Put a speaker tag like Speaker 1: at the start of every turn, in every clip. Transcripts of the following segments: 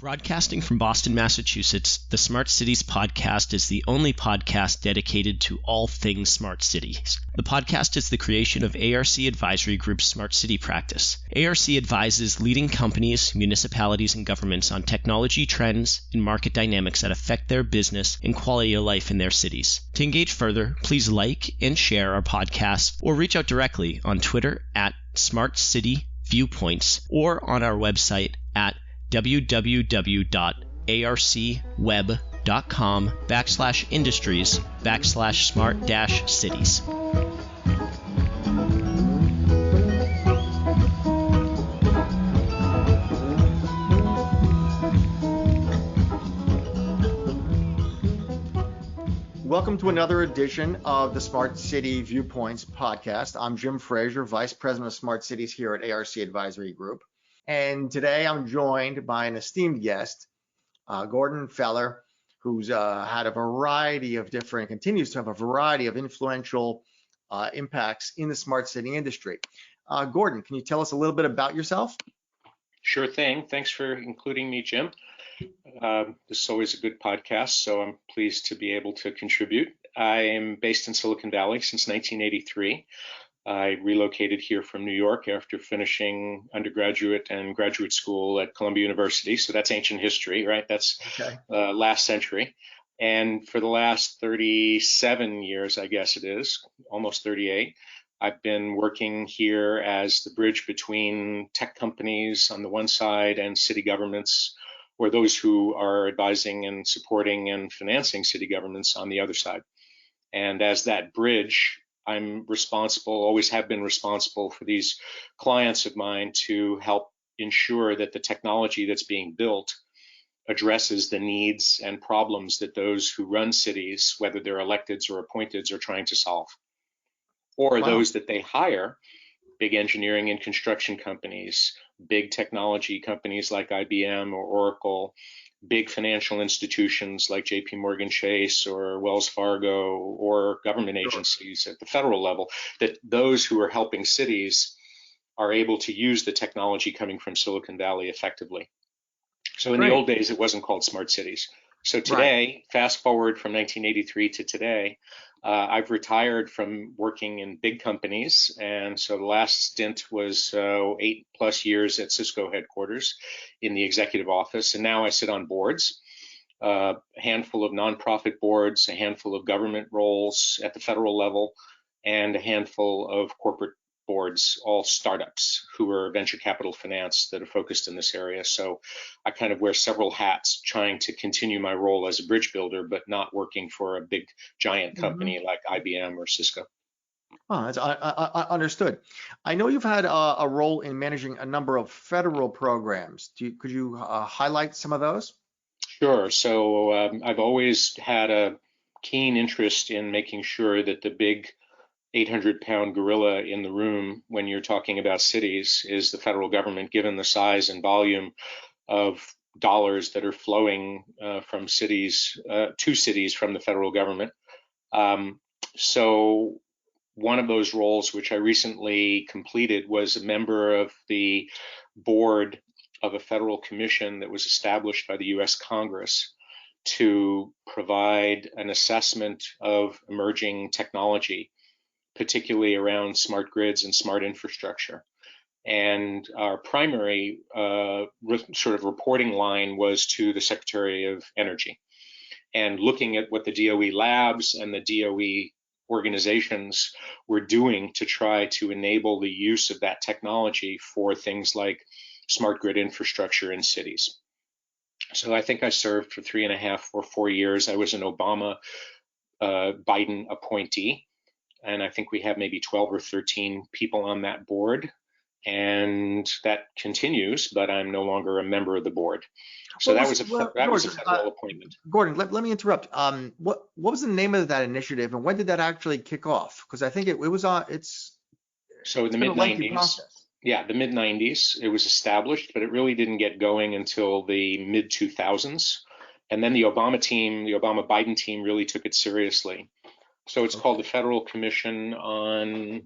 Speaker 1: Broadcasting from Boston, Massachusetts, the Smart Cities podcast is the only podcast dedicated to all things smart cities. The podcast is the creation of ARC Advisory Group's Smart City practice. ARC advises leading companies, municipalities, and governments on technology trends and market dynamics that affect their business and quality of life in their cities. To engage further, please like and share our podcast or reach out directly on Twitter at Smart City Viewpoints or on our website at www.arcweb.com/industries/smart-cities.
Speaker 2: Welcome to another edition of the Smart City Viewpoints podcast. I'm Jim Frazer, Vice President of Smart Cities here at ARC Advisory Group. And today I'm joined by an esteemed guest, Gordon Feller, who's had a variety of different, continues to have a variety of influential impacts in the smart city industry. Gordon, can you tell us a little bit about yourself?
Speaker 3: Sure thing. Thanks for including me, Jim. This is always a good podcast, so I'm pleased to be able to contribute. I am based in Silicon Valley since 1983. I relocated here from New York after finishing undergraduate and graduate school at Columbia University. So that's ancient history, right? That's okay. Last century. And for the last 37 years, I guess it is, almost 38, I've been working here as the bridge between tech companies on the one side and city governments, or those who are advising and supporting and financing city governments on the other side. And as that bridge, I'm responsible, always have been responsible for these clients of mine to help ensure that the technology that's being built addresses the needs and problems that those who run cities, whether they're electeds or appointeds, are trying to solve. Or those that they hire, big engineering and construction companies, big technology companies like IBM or Oracle, big financial institutions like JP Morgan Chase or Wells Fargo, or government agencies at the federal level, that those who are helping cities are able to use the technology coming from Silicon Valley effectively. So in the old days, it wasn't called smart cities. So today, fast forward from 1983 to today, I've retired from working in big companies. And so the last stint was 8+ years at Cisco headquarters in the executive office. And now I sit on boards, a handful of nonprofit boards, a handful of government roles at the federal level, and a handful of corporate boards, all startups who are venture capital finance that are focused in this area. So I kind of wear several hats trying to continue my role as a bridge builder, but not working for a big giant company like IBM or Cisco.
Speaker 2: Oh, that's understood. I know you've had a role in managing a number of federal programs. Could you highlight some of those?
Speaker 3: Sure. So I've always had a keen interest in making sure that the big 800-pound gorilla in the room when you're talking about cities is the federal government, given the size and volume of dollars that are flowing from cities to cities from the federal government. So one of those roles, which I recently completed, was a member of the board of a federal commission that was established by the U.S. Congress to provide an assessment of emerging technology, particularly around smart grids and smart infrastructure. And our primary sort of reporting line was to the Secretary of Energy, and looking at what the DOE labs and the DOE organizations were doing to try to enable the use of that technology for things like smart grid infrastructure in cities. So I think I served for 3.5 or 4 years. I was an Obama Biden appointee. And I think we have maybe 12 or 13 people on that board, and that continues, but I'm no longer a member of the board. So that was a federal appointment.
Speaker 2: Gordon, let me interrupt. What was the name of that initiative, and when did that actually kick off? Because I think it was on.
Speaker 3: So in the mid-90s. Yeah, the mid-90s. It was established, but it really didn't get going until the mid-2000s. And then the Obama Biden team really took it seriously. So it's called the Federal Commission on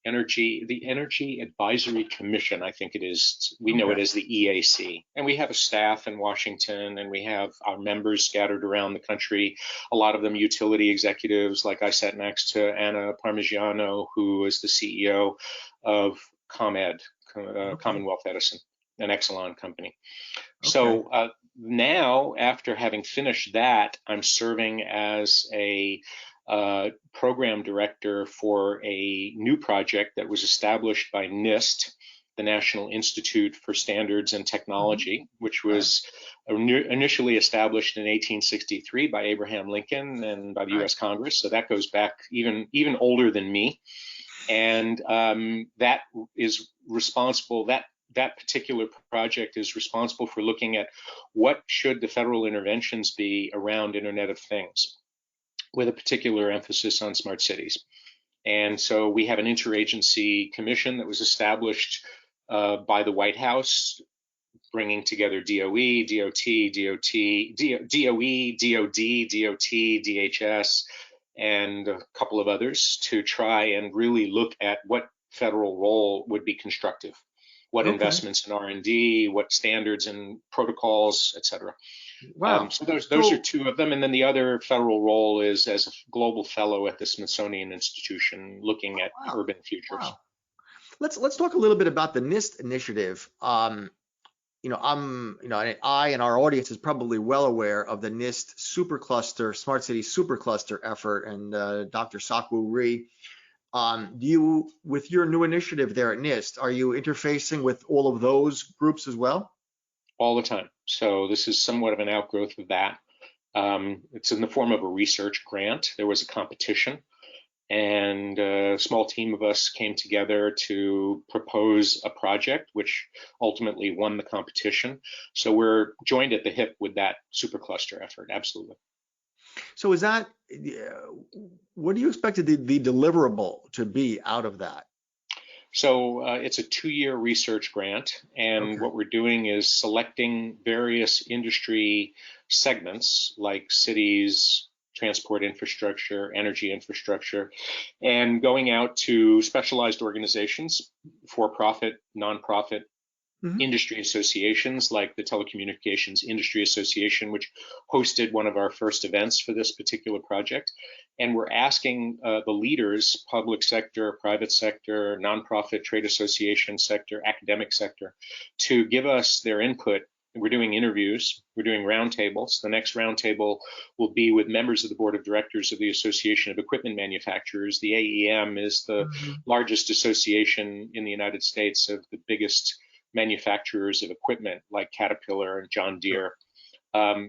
Speaker 3: the Energy Advisory Commission, I think it is. We know it as the EAC. And we have a staff in Washington, and we have our members scattered around the country, a lot of them utility executives. Like I sat next to Anna Parmigiano, who is the CEO of ComEd, Commonwealth Edison, an Exelon company. So now, after having finished that, I'm serving as a program director for a new project that was established by NIST, the National Institute for Standards and Technology, which was initially established in 1863 by Abraham Lincoln and by the U.S. Congress. So that goes back even older than me. And that is responsible, that particular project is responsible for looking at what should the federal interventions be around Internet of Things, with a particular emphasis on smart cities. And so we have an interagency commission that was established by the White House, bringing together DOE, DOD, DHS, and a couple of others to try and really look at what federal role would be constructive, what investments in R&D, what standards and protocols, et cetera.
Speaker 2: Wow.
Speaker 3: So those are two of them. And then the other federal role is as a global fellow at the Smithsonian Institution, looking at urban futures.
Speaker 2: Wow. Let's talk a little bit about the NIST initiative. I and our audience is probably well aware of the NIST supercluster, smart city supercluster effort, and Dr. Sakwu Ri. With your new initiative there at NIST, are you interfacing with all of those groups as well?
Speaker 3: All the time. So this is somewhat of an outgrowth of that. It's in the form of a research grant. There was a competition, and a small team of us came together to propose a project, which ultimately won the competition. So we're joined at the hip with that supercluster effort. Absolutely.
Speaker 2: So what do you expect the deliverable to be out of that?
Speaker 3: So it's a 2-year research grant, and what we're doing is selecting various industry segments like cities, transport infrastructure, energy infrastructure, and going out to specialized organizations, for-profit, nonprofit, industry associations like the Telecommunications Industry Association, which hosted one of our first events for this particular project. And we're asking the leaders, public sector, private sector, nonprofit, trade association sector, academic sector, to give us their input. We're doing interviews, we're doing roundtables. The next roundtable will be with members of the board of directors of the Association of Equipment Manufacturers. The AEM is the largest association in the United States of the biggest manufacturers of equipment like Caterpillar and John Deere.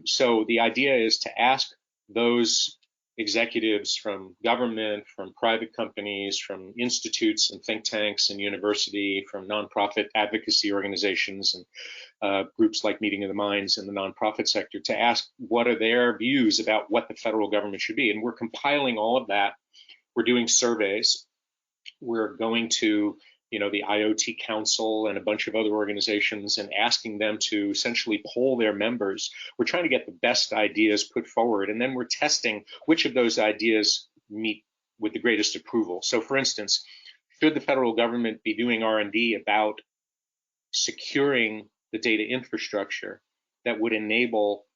Speaker 3: So the idea is to ask those executives from government, from private companies, from institutes and think tanks and university, from nonprofit advocacy organizations and groups like Meeting of the Minds in the nonprofit sector, to ask what are their views about what the federal government should be. And we're compiling all of that. We're doing surveys. We're going to the IoT Council and a bunch of other organizations and asking them to essentially poll their members. We're trying to get the best ideas put forward, and then we're testing which of those ideas meet with the greatest approval. So for instance, should the federal government be doing R&D about securing the data infrastructure that would enable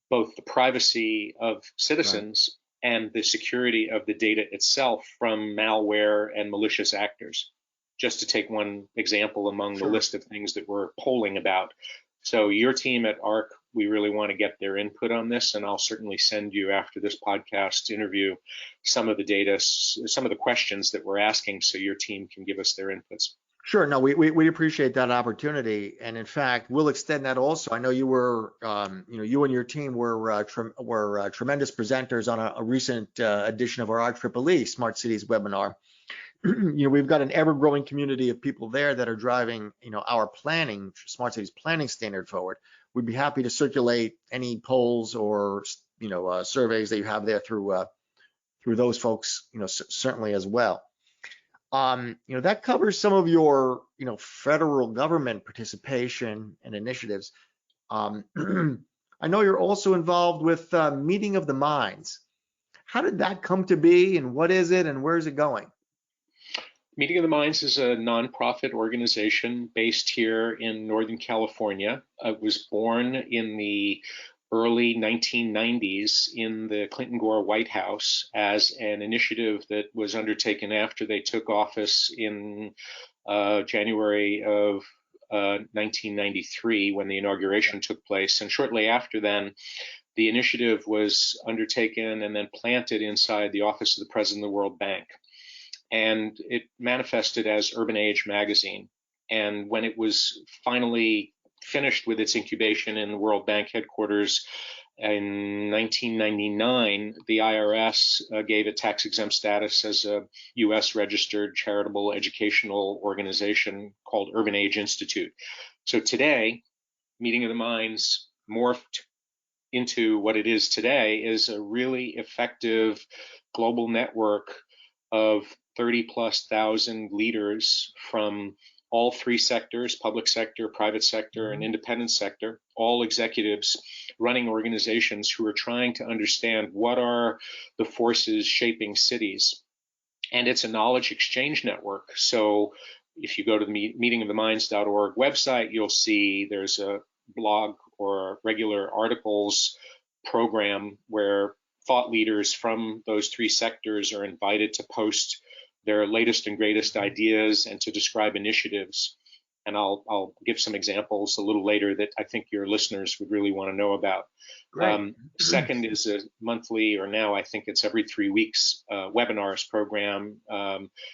Speaker 3: both the privacy of citizens and the security of the data itself from malware and malicious actors? Just to take one example among the list of things that we're polling about. So your team at ARC, we really want to get their input on this, and I'll certainly send you after this podcast interview some of the data, some of the questions that we're asking, so your team can give us their inputs.
Speaker 2: Sure. No, we appreciate that opportunity, and in fact, we'll extend that also. I know you were, you and your team were tremendous presenters on a recent edition of our IEEE Smart Cities webinar. We've got an ever-growing community of people there that are driving, our planning, smart cities planning standard forward. We'd be happy to circulate any polls or, surveys that you have there through those folks, certainly as well. That covers some of your, federal government participation and initiatives. I know you're also involved with Meeting of the Minds. How did that come to be, and what is it, and where is it going?
Speaker 3: Meeting of the Minds is a nonprofit organization based here in Northern California. It was born in the early 1990s in the Clinton Gore White House as an initiative that was undertaken after they took office in January of 1993 when the inauguration took place. And shortly after then, the initiative was undertaken and then planted inside the office of the President of the World Bank. And it manifested as Urban Age magazine. And when it was finally finished with its incubation in the World Bank headquarters in 1999, the IRS gave it tax-exempt status as a U.S. registered charitable educational organization called Urban Age Institute. So today, Meeting of the Minds morphed into what it is today is a really effective global network of 30+ thousand leaders from all three sectors, public sector, private sector, and independent sector, all executives running organizations who are trying to understand what are the forces shaping cities. And it's a knowledge exchange network. So if you go to the meetingoftheminds.org website, you'll see there's a blog or regular articles program where thought leaders from those three sectors are invited to post their latest and greatest ideas and to describe initiatives. And I'll give some examples a little later that I think your listeners would really want to know about. Second is a monthly, or now I think it's every 3 weeks, webinars program,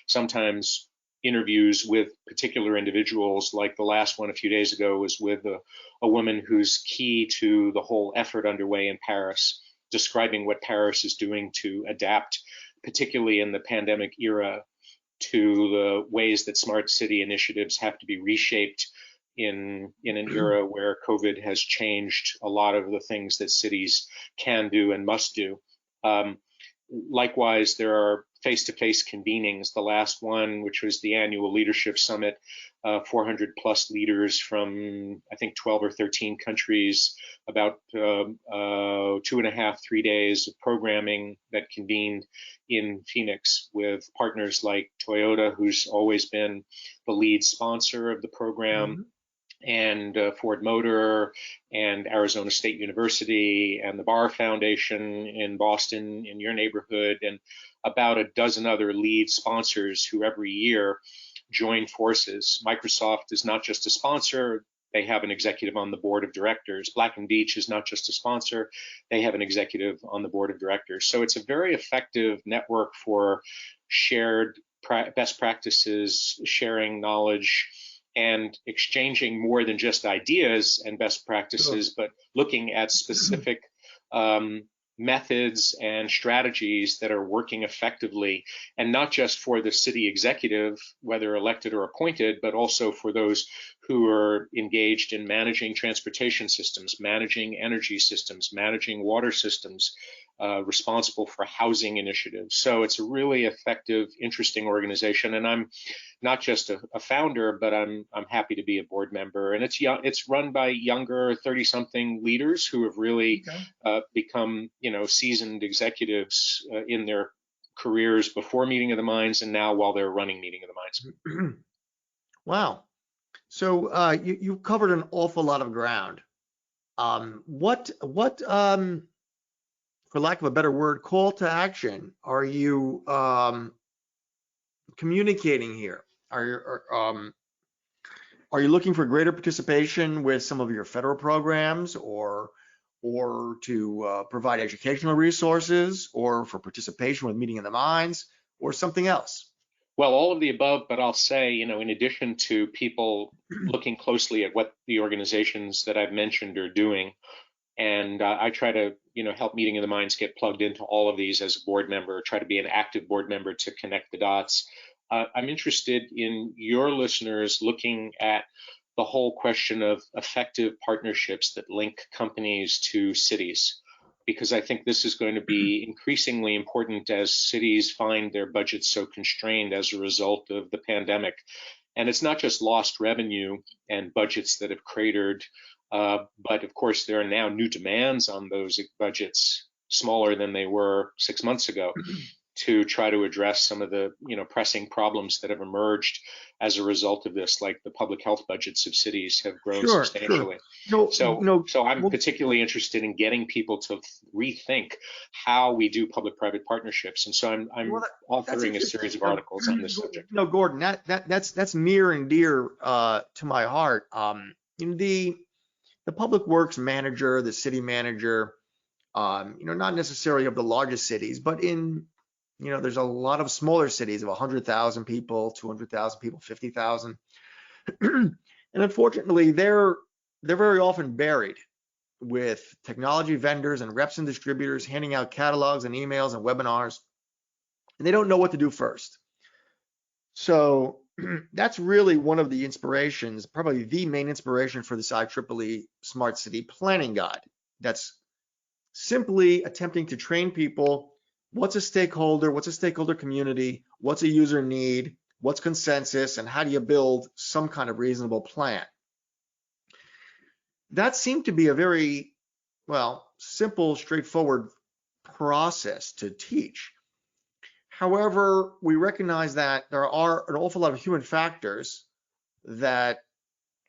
Speaker 3: sometimes interviews with particular individuals. Like the last one a few days ago was with a woman who's key to the whole effort underway in Paris, describing what Paris is doing to adapt, particularly in the pandemic era, to the ways that smart city initiatives have to be reshaped in an era where COVID has changed a lot of the things that cities can do and must do. Likewise, there are face-to-face convenings. The last one, which was the annual leadership summit, 400+ leaders from, I think, 12 or 13 countries, about 2.5, 3 days of programming that convened in Phoenix with partners like Toyota, who's always been the lead sponsor of the program, and Ford Motor and Arizona State University and the Barr Foundation in Boston, in your neighborhood, and about a dozen other lead sponsors who every year join forces. Microsoft is not just a sponsor, they have an executive on the board of directors. Black & Veatch is not just a sponsor, they have an executive on the board of directors. So it's a very effective network for shared best practices, sharing knowledge, and exchanging more than just ideas and best practices, but looking at specific methods and strategies that are working effectively, and not just for the city executive, whether elected or appointed, but also for those who are engaged in managing transportation systems, managing energy systems, managing water systems, responsible for housing initiatives. So it's a really effective, interesting organization. And I'm not just a founder, but I'm happy to be a board member. And it's run by younger 30-something leaders who have really become, seasoned executives in their careers before Meeting of the Minds and now while they're running Meeting of the Minds.
Speaker 2: Wow. So you covered an awful lot of ground. What for lack of a better word, call to action are you communicating here? Are you looking for greater participation with some of your federal programs, or to provide educational resources, or for participation with Meeting of the Minds, or something else?
Speaker 3: Well, all of the above, but I'll say, in addition to people looking closely at what the organizations that I've mentioned are doing, and I try to, help Meeting of the Minds get plugged into all of these as a board member, try to be an active board member to connect the dots. I'm interested in your listeners looking at the whole question of effective partnerships that link companies to cities, because I think this is going to be increasingly important as cities find their budgets so constrained as a result of the pandemic. And it's not just lost revenue and budgets that have cratered, but of course there are now new demands on those budgets, smaller than they were 6 months ago, to try to address some of the pressing problems that have emerged as a result of this, like the public health budgets of cities have grown
Speaker 2: Sure.
Speaker 3: substantially.
Speaker 2: No,
Speaker 3: So I'm
Speaker 2: well,
Speaker 3: particularly interested in getting people to rethink how we do public-private partnerships, and so I'm
Speaker 2: that's
Speaker 3: authoring a
Speaker 2: interesting.
Speaker 3: series of articles on this subject.
Speaker 2: Gordon, that's near and dear to my heart. The public works manager, the city manager, not necessarily of the largest cities, but there's a lot of smaller cities of 100,000 people, 200,000 people, 50,000. And unfortunately, they're very often buried with technology vendors and reps and distributors handing out catalogs and emails and webinars, and they don't know what to do first. So that's really one of the inspirations, probably the main inspiration for this IEEE Smart City Planning Guide. That's simply attempting to train people. What's a stakeholder community, what's a user need, what's consensus, and how do you build some kind of reasonable plan? That seemed to be a very, simple, straightforward process to teach. However, we recognize that there are an awful lot of human factors that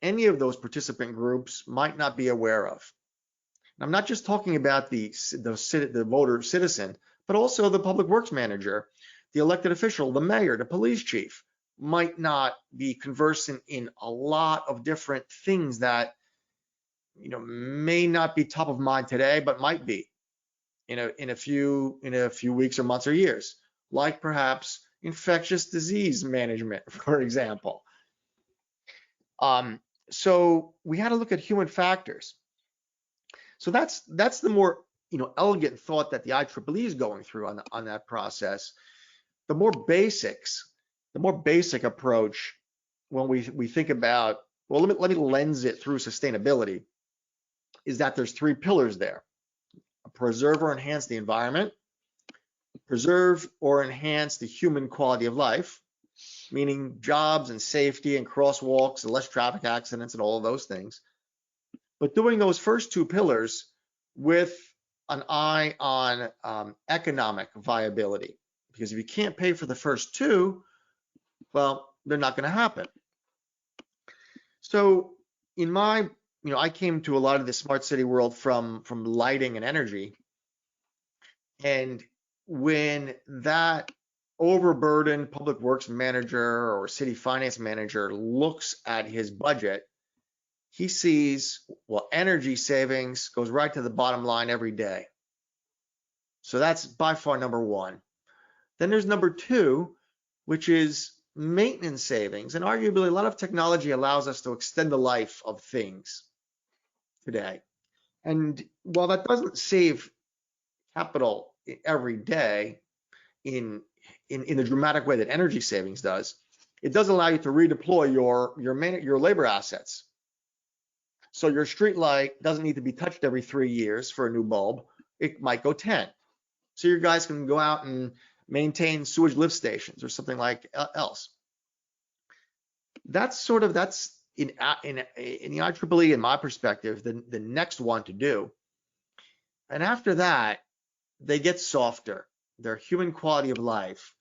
Speaker 2: any of those participant groups might not be aware of. And I'm not just talking about the voter citizen, but also the public works manager, the elected official, the mayor, the police chief might not be conversant in a lot of different things that may not be top of mind today, but might be in a few weeks or months or years, like perhaps infectious disease management, for example. So we had to look at human factors. So that's the more elegant thought that the IEEE is going through on that process. The more basic approach when we think about, well, let me lens it through sustainability, is that there's three pillars there: preserve or enhance the environment, preserve or enhance the human quality of life, meaning jobs and safety and crosswalks and less traffic accidents and all of those things. But doing those first two pillars with an eye on economic viability, because if you can't pay for the first two, well, they're not going to happen. So I came to a lot of the smart city world from lighting and energy. And when that overburdened public works manager or city finance manager looks at his budget, he sees, well, energy savings goes right to the bottom line every day. So that's by far number one. Then there's number two, which is maintenance savings. And arguably, a lot of technology allows us to extend the life of things today. And while that doesn't save capital every day in the dramatic way that energy savings does, it does allow you to redeploy your labor assets. So your street light doesn't need to be touched every 3 years for a new bulb. It might go 10. So your guys can go out and maintain sewage lift stations or something like else. That's in the IEEE, in my perspective, the next one to do. And after that, they get softer. Their human quality of life.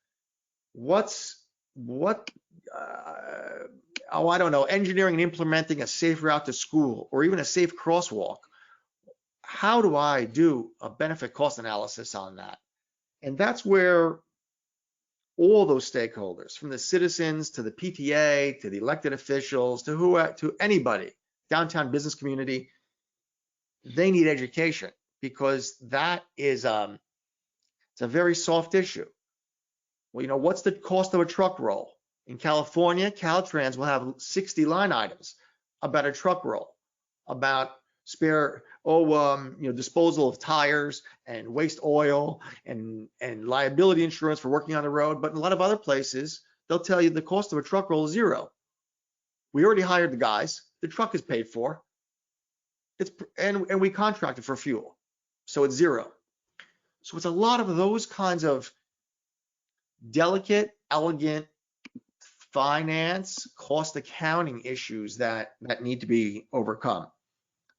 Speaker 2: I don't know, engineering and implementing a safe route to school or even a safe crosswalk. How do I do a benefit cost analysis on that? And that's where all those stakeholders, from the citizens to the PTA to the elected officials to anybody, downtown business community, they need education, because that is it's a very soft issue. Well, what's the cost of a truck roll? In California, Caltrans will have 60 line items about a truck roll, about disposal of tires and waste oil and liability insurance for working on the road. But in a lot of other places, they'll tell you the cost of a truck roll is zero. We already hired the guys. The truck is paid for. And we contracted for fuel, so it's zero. So it's a lot of those kinds of delicate, elegant finance, cost accounting issues that need to be overcome.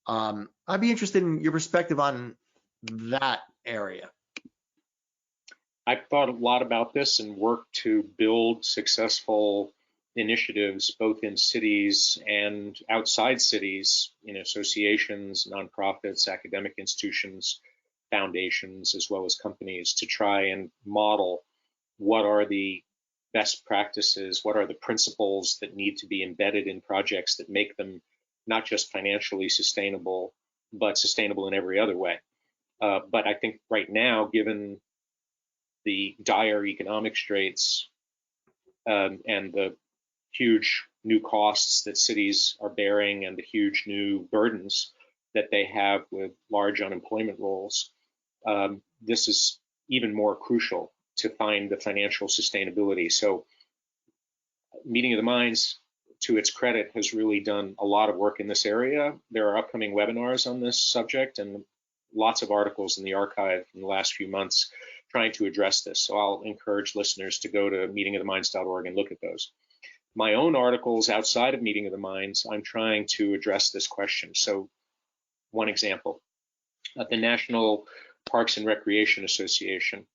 Speaker 2: I'd be interested in your perspective on that area.
Speaker 3: I've thought a lot about this and worked to build successful initiatives both in cities and outside cities, in associations, nonprofits, academic institutions, foundations, as well as companies, to try and model what are the best practices, what are the principles that need to be embedded in projects that make them not just financially sustainable, but sustainable in every other way. But I think right now, given the dire economic straits and the huge new costs that cities are bearing and the huge new burdens that they have with large unemployment rolls, this is even more crucial to find the financial sustainability. So Meeting of the Minds, to its credit, has really done a lot of work in this area. There are upcoming webinars on this subject and lots of articles in the archive in the last few months trying to address this. So I'll encourage listeners to go to meetingoftheminds.org and look at those. My own articles outside of Meeting of the Minds, I'm trying to address this question. So one example, the National Parks and Recreation Association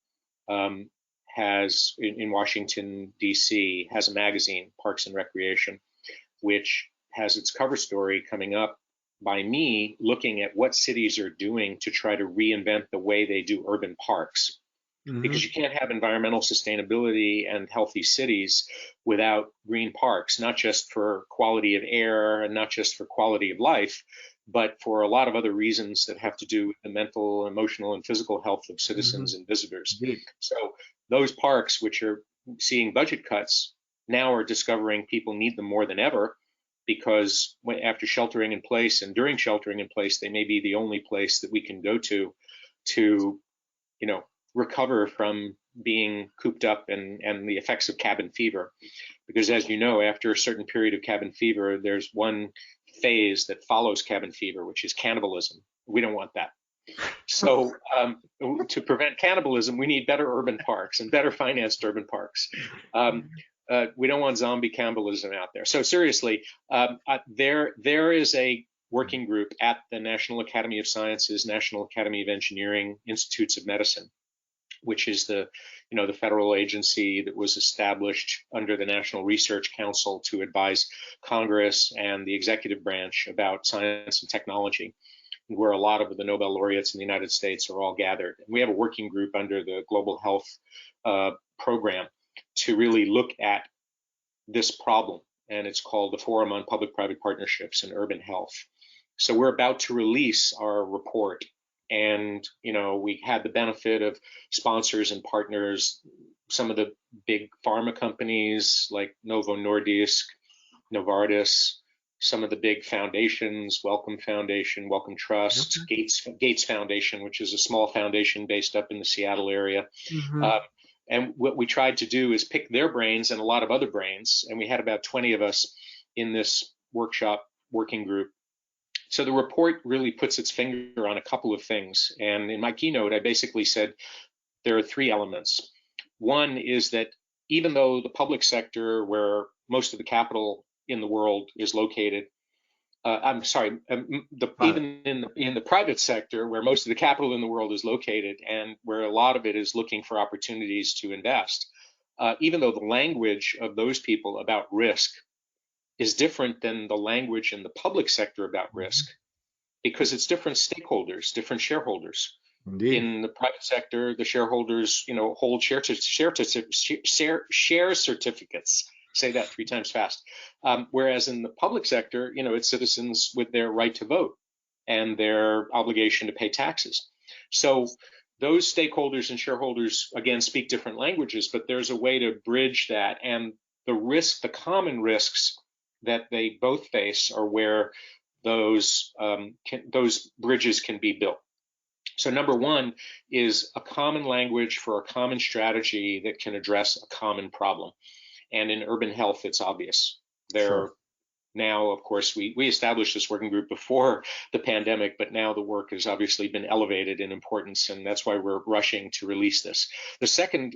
Speaker 3: has, in Washington, D.C., has a magazine, Parks and Recreation, which has its cover story coming up by me looking at what cities are doing to try to reinvent the way they do urban parks. Because you can't have environmental sustainability and healthy cities without green parks, not just for quality of air and not just for quality of life, but for a lot of other reasons that have to do with the mental, emotional, and physical health of citizens and visitors. So those parks, which are seeing budget cuts, now are discovering people need them more than ever, because after sheltering in place and during sheltering in place, they may be the only place that we can go to, recover from being cooped up and the effects of cabin fever. Because as you know, after a certain period of cabin fever, there's one phase that follows cabin fever, which is cannibalism. We don't want that. So to prevent cannibalism, we need better urban parks and better financed urban parks. We don't want zombie cannibalism out there. So seriously, there is a working group at the National Academy of Sciences, National Academy of Engineering, Institutes of Medicine, which is the federal agency that was established under the National Research Council to advise Congress and the executive branch about science and technology, where a lot of the Nobel laureates in the United States are all gathered. And we have a working group under the Global Health Program to really look at this problem, and it's called the Forum on Public-Private Partnerships in Urban Health. So we're about to release our report. And, we had the benefit of sponsors and partners, some of the big pharma companies like Novo Nordisk, Novartis, some of the big foundations, Wellcome Foundation, Wellcome Trust, Gates Foundation, which is a small foundation based up in the Seattle area. And what we tried to do is pick their brains and a lot of other brains. And we had about 20 of us in this workshop working group. So the report really puts its finger on a couple of things. And in my keynote, I basically said there are three elements. One is that even though the public sector, where most of the capital in the world is located, even in the private sector, where most of the capital in the world is located and where a lot of it is looking for opportunities to invest, even though the language of those people about risk is different than the language in the public sector about risk, because it's different stakeholders, different shareholders. Indeed. In the private sector, the shareholders, hold share certificates. Say that 3 times fast. Whereas in the public sector, it's citizens with their right to vote and their obligation to pay taxes. So those stakeholders and shareholders, again, speak different languages, but there's a way to bridge that. And the common risks that they both face are where those bridges can be built. So number one is a common language for a common strategy that can address a common problem. And in urban health, it's obvious. Now, of course, we established this working group before the pandemic, but now the work has obviously been elevated in importance, and that's why we're rushing to release this. The second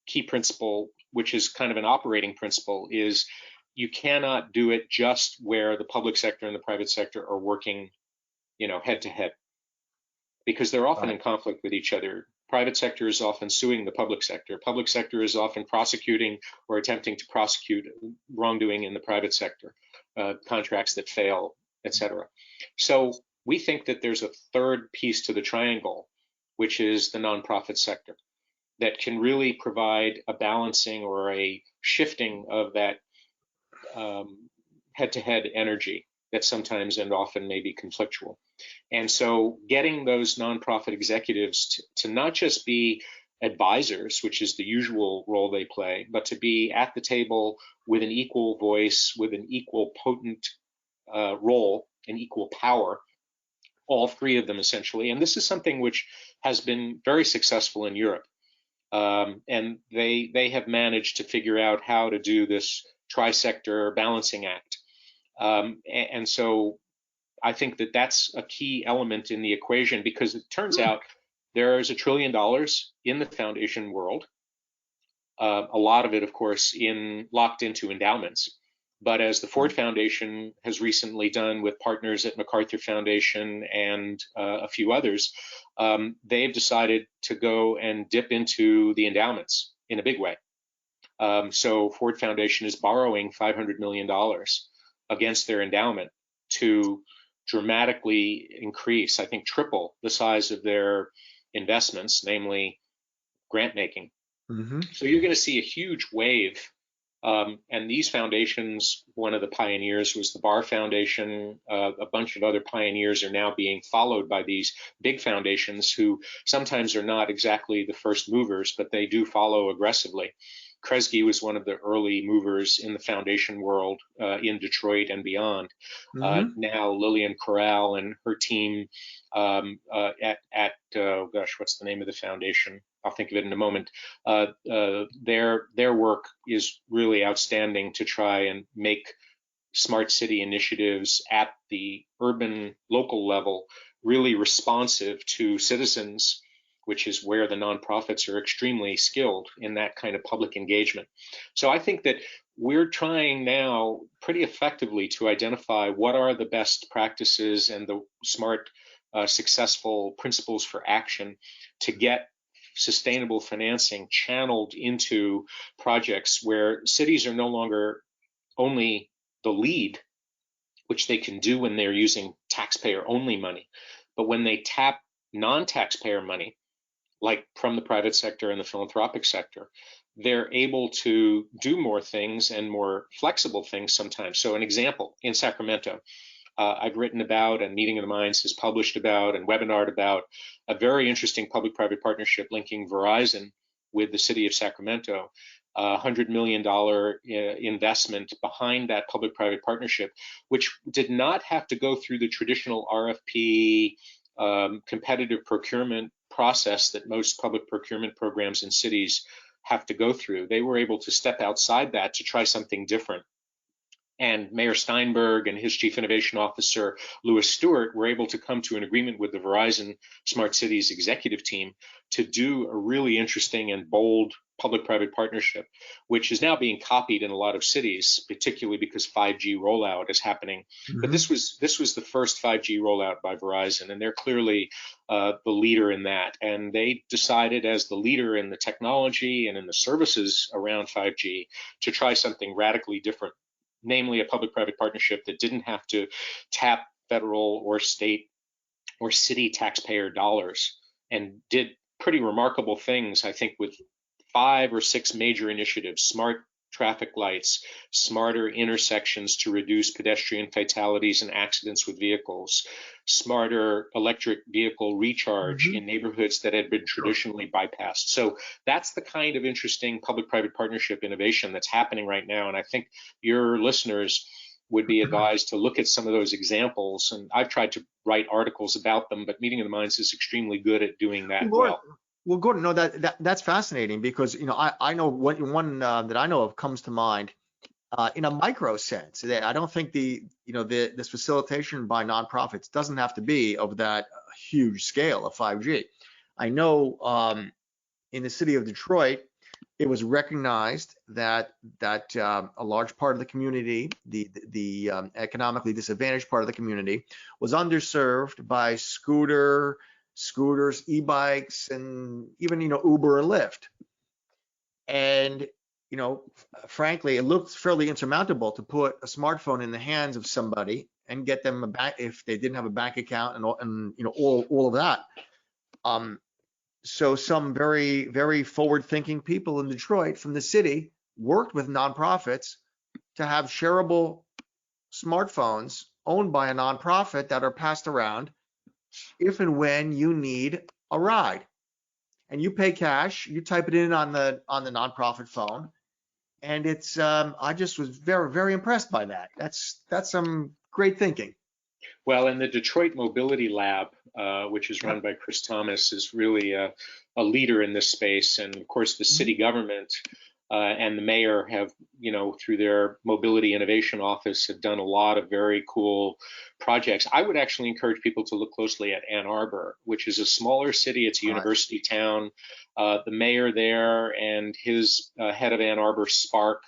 Speaker 3: key principle, which is kind of an operating principle, is you cannot do it just where the public sector and the private sector are working, head to head, because they're often in conflict with each other private sector is often suing the public sector. Public sector is often prosecuting or attempting to prosecute wrongdoing in the private sector, contracts that fail, etc. So we think that there's a third piece to the triangle, which is the nonprofit sector, that can really provide a balancing or a shifting of that head-to-head energy that sometimes and often may be conflictual. And so getting those nonprofit executives to not just be advisors, which is the usual role they play, but to be at the table with an equal voice, with an equal potent role, and equal power, all three of them essentially. And this is something which has been very successful in Europe. And they have managed to figure out how to do this tri-sector balancing act. And so I think that that's a key element in the equation, because it turns out there's $1 trillion in the foundation world. A lot of it, of course, locked into endowments. But as the Ford Foundation has recently done with partners at MacArthur Foundation and a few others, they've decided to go and dip into the endowments in a big way. So Ford Foundation is borrowing $500 million against their endowment to dramatically increase, I think triple the size of their investments, namely grant making. Mm-hmm. So you're going to see a huge wave. And these foundations, one of the pioneers was the Barr Foundation. A bunch of other pioneers are now being followed by these big foundations who sometimes are not exactly the first movers, but they do follow aggressively. Kresge was one of the early movers in the foundation world in Detroit and beyond. Mm-hmm. Now Lillian Corral and her team at what's the name of the foundation? I'll think of it in a moment. Their work is really outstanding to try and make smart city initiatives at the urban local level really responsive to citizens, which is where the nonprofits are extremely skilled in that kind of public engagement. So I think that we're trying now pretty effectively to identify what are the best practices and the smart, successful principles for action to get sustainable financing channeled into projects where cities are no longer only the lead, which they can do when they're using taxpayer-only money, but when they tap non-taxpayer money, like from the private sector and the philanthropic sector, they're able to do more things and more flexible things sometimes. So an example, in Sacramento, I've written about, and Meeting of the Minds has published about and webinared about a very interesting public-private partnership linking Verizon with the city of Sacramento, $100 million investment behind that public-private partnership, which did not have to go through the traditional RFP competitive procurement process that most public procurement programs in cities have to go through. They were able to step outside that to try something different. And Mayor Steinberg and his chief innovation officer, Louis Stewart, were able to come to an agreement with the Verizon Smart Cities executive team to do a really interesting and bold public-private partnership, which is now being copied in a lot of cities, particularly because 5G rollout is happening. Mm-hmm. But this was the first 5G rollout by Verizon, and they're clearly the leader in that. And they decided, as the leader in the technology and in the services around 5G, to try something radically different, namely a public-private partnership that didn't have to tap federal or state or city taxpayer dollars, and did pretty remarkable things, I think, with 5 or 6 major initiatives: smart traffic lights, smarter intersections to reduce pedestrian fatalities and accidents with vehicles, smarter electric vehicle recharge in neighborhoods that had been traditionally bypassed. So that's the kind of interesting public-private partnership innovation that's happening right now. And I think your listeners would be advised to look at some of those examples. And I've tried to write articles about them, but Meeting of the Minds is extremely good at doing that well.
Speaker 2: Well, Gordon, no, that's fascinating, because I know one that I know of comes to mind in a micro sense. That I don't think this facilitation by nonprofits doesn't have to be of that huge scale of 5G. I know in the city of Detroit, it was recognized that a large part of the community, the economically disadvantaged part of the community, was underserved by scooter scooters, e-bikes, and even, Uber and Lyft. And, frankly, it looks fairly insurmountable to put a smartphone in the hands of somebody and get them a bank if they didn't have a bank account and all of that. So some very, very forward-thinking people in Detroit from the city worked with nonprofits to have shareable smartphones owned by a nonprofit that are passed around if and when you need a ride. And you pay cash, you type it in on the nonprofit phone, and it's I just was very, very impressed by that. That's some great thinking.
Speaker 3: Well, and the Detroit Mobility Lab, which is run by Chris Thomas, is really a leader in this space. And of course, the city government and the mayor have, through their Mobility Innovation Office, have done a lot of very cool projects. I would actually encourage people to look closely at Ann Arbor, which is a smaller city. It's a university town. The mayor there and his head of Ann Arbor, Spark,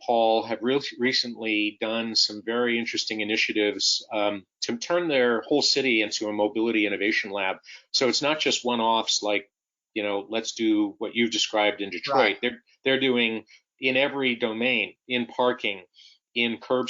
Speaker 3: Paul, have recently done some very interesting initiatives to turn their whole city into a mobility innovation lab. So it's not just one-offs like, let's do what you've described in Detroit. Right. They're doing in every domain, in parking, in curb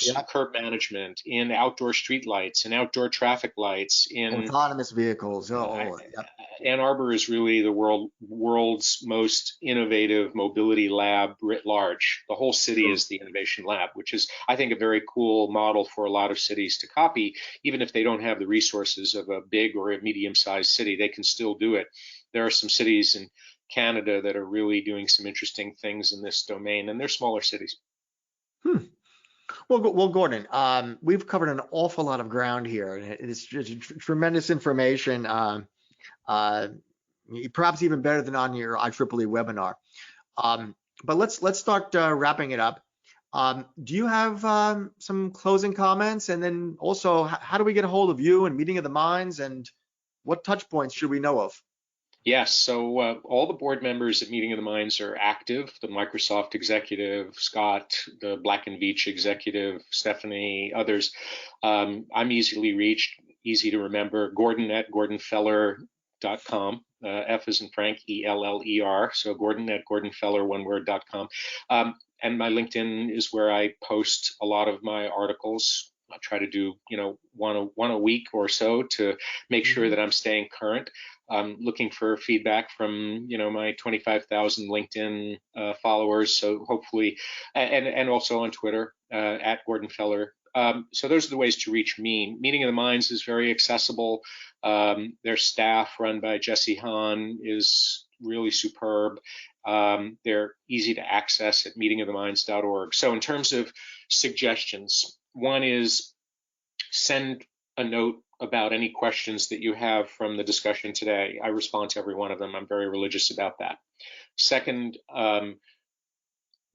Speaker 3: management, in outdoor streetlights, in outdoor traffic lights, in
Speaker 2: autonomous vehicles.
Speaker 3: Ann Arbor is really the world's most innovative mobility lab writ large. The whole city is the innovation lab, which is, I think, a very cool model for a lot of cities to copy. Even if they don't have the resources of a big or a medium-sized city, they can still do it. There are some cities in Canada that are really doing some interesting things in this domain, and they're smaller cities.
Speaker 2: Well, Gordon, we've covered an awful lot of ground here. It's just tremendous information, perhaps even better than on your IEEE webinar. But let's start wrapping it up. Do you have some closing comments? And then also, how do we get a hold of you and Meeting of the Minds, and what touch points should we know of?
Speaker 3: Yes, so all the board members at Meeting of the Minds are active. The Microsoft executive, Scott, the Black & Veatch executive, Stephanie, others. I'm easily reached, easy to remember, Gordon@gordonfeller.com. F as in Frank, ELLER. So Gordon@gordonfeller, one word.com. And my LinkedIn is where I post a lot of my articles. I try to do, one a week or so to make sure that I'm staying current. I'm looking for feedback from, my 25,000 LinkedIn followers. So hopefully, and also on Twitter @GordonFeller. So those are the ways to reach me. Meeting of the Minds is very accessible. Their staff, run by Jesse Hahn, is really superb. They're easy to access at meetingoftheminds.org. So in terms of suggestions, one is send a note about any questions that you have from the discussion today. I respond to every one of them. I'm very religious about that. Second,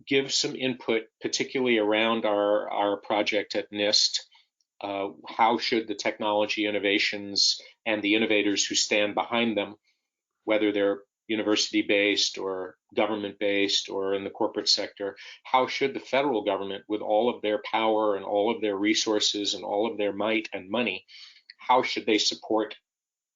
Speaker 3: give some input, particularly around our project at NIST. How should the technology innovations and the innovators who stand behind them, whether they're university-based or government-based or in the corporate sector, how should the federal government, with all of their power and all of their resources and all of their might and money, how should they support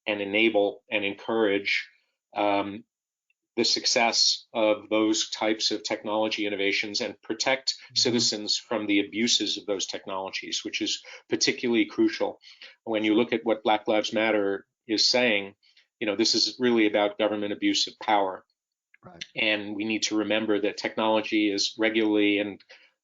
Speaker 3: and enable and encourage the success of those types of technology innovations and protect citizens from the abuses of those technologies, which is particularly crucial. When you look at what Black Lives Matter is saying, this is really about government abuse of power. Right. And we need to remember that technology is regularly and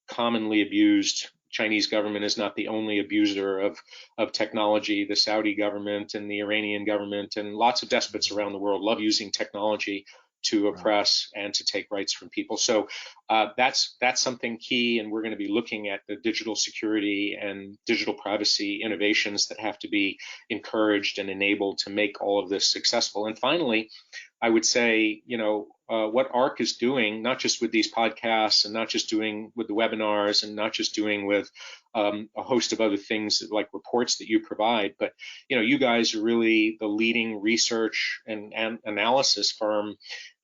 Speaker 3: commonly abused. Chinese government is not the only abuser of technology. The Saudi government and the Iranian government and lots of despots around the world love using technology to oppress and to take rights from people. So that's something key, and we're going to be looking at the digital security and digital privacy innovations that have to be encouraged and enabled to make all of this successful. And finally, I would say, what ARC is doing, not just with these podcasts and not just doing with the webinars and not just doing with a host of other things like reports that you provide, but you guys are really the leading research and analysis firm,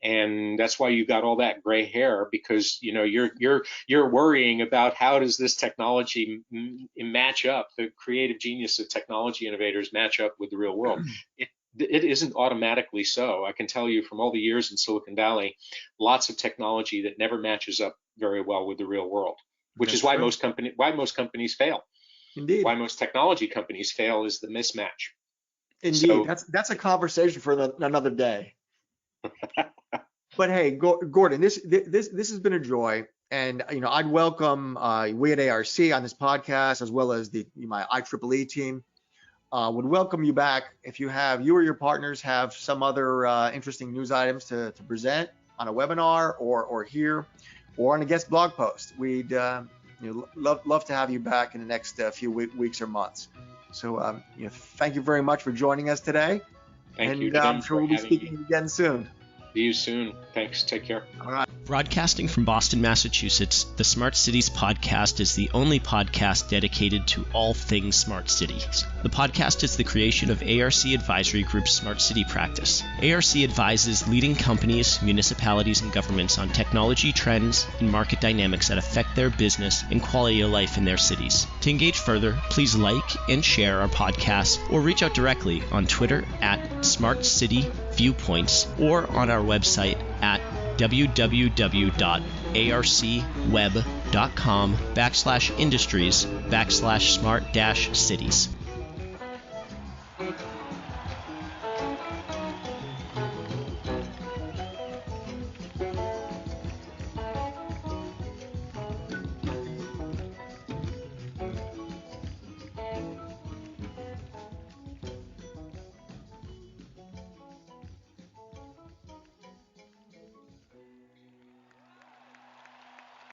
Speaker 3: and that's why you got all that gray hair, because you're worrying about how does this technology match up, the creative genius of technology innovators match up with the real world. it isn't automatically so. I can tell you from all the years in Silicon Valley, lots of technology that never matches up very well with the real world, which
Speaker 2: That's
Speaker 3: is why
Speaker 2: true.
Speaker 3: why most companies fail.
Speaker 2: Indeed.
Speaker 3: Why most technology companies fail is the mismatch.
Speaker 2: Indeed.
Speaker 3: So,
Speaker 2: That's a conversation for another day. But hey, Gordon, this has been a joy, and I'd welcome we at ARC on this podcast, as well as my IEEE team, would welcome you back if you or your partners have some other interesting news items to present on a webinar or here or on a guest blog post. We'd love to have you back in the next few weeks or months. So thank you very much for joining us today.
Speaker 3: Thank you,
Speaker 2: and
Speaker 3: Jim,
Speaker 2: I'm sure we'll be speaking again soon.
Speaker 3: See you soon. Thanks. Take care.
Speaker 2: All right.
Speaker 1: Broadcasting from Boston, Massachusetts, the Smart Cities podcast is the only podcast dedicated to all things smart cities. The podcast is the creation of ARC Advisory Group's Smart City practice. ARC advises leading companies, municipalities, and governments on technology trends and market dynamics that affect their business and quality of life in their cities. To engage further, please like and share our podcast or reach out directly on Twitter at Smart City Viewpoints or on our website at www.arcweb.com/industries/smart-cities.